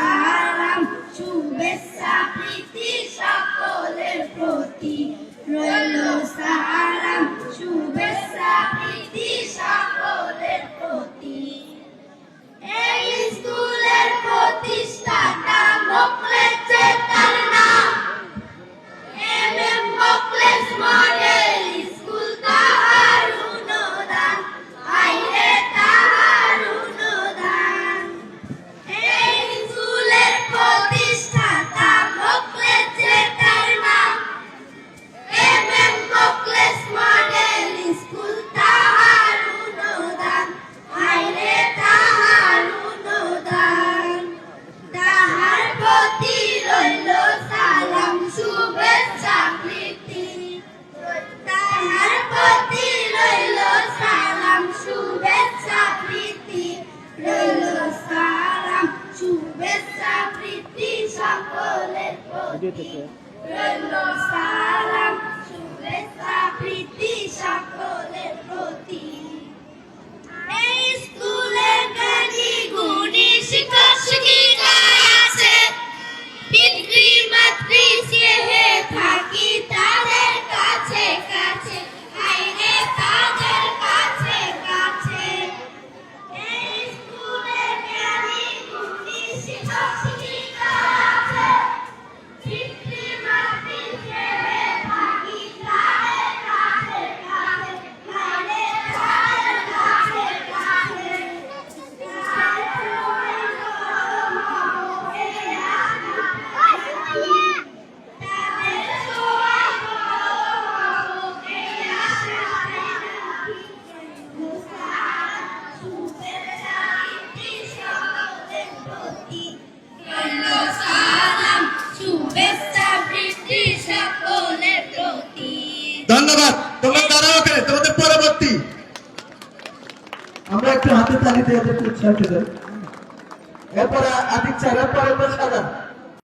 সালাম শুভেচ্ছা প্রীতি সকলের প্রতি রইল সালাম শুভেচ্ছা প্রীতি সকলের প্রতি। এই স্কুলের প্রতিষ্ঠাতা মোখলেস যে তার নাম, এমএম মোখলেস মডেল স্কুল তাহার অনুদান, আইরে তাহার অনুদান। এই স্কুলের প্রতিষ্ঠাতা মোখলেস যে তার নাম, এমএম মোখলেস মডেল স্কুল তাহার অনুদান, আইরে তাহার অনুদান। তাহার প্রতি রইল সালাম শুভেচ্ছা প্রীতি, তাহার প্রতি রইল সালাম শুভেচ্ছা প্রীতি, রইল সালাম শুভেচ্ছা প্রীতি সকলের প্রতি, রইল সালাম শুভেচ্ছা প্রীতি সকলের প্রতি। এই স্কুলে জ্ঞানী গুণী শিক্ষক শিক্ষিকা আছে, পিতৃ মাতৃ স্নেহে থাকি তাদের কাছে কাছে, আইরে তাদের কাছে কাছে। এই স্কুলে জ্ঞানী গুণী শিক্ষক শিক্ষিকা আছে, পিতৃ মাতৃ স্নেহে থাকি তাদের কাছে কাছে, আইরে তাদের কাছে কাছে। ধন্যবাদ। তোমরা দাঁড়াও ওখানে, তোমাদের পরবর্তী। আমরা একটু হাতে তালি দিয়ে উৎসাহ দেব। এরপরে আদিক স্যার, এরপরে সাদা।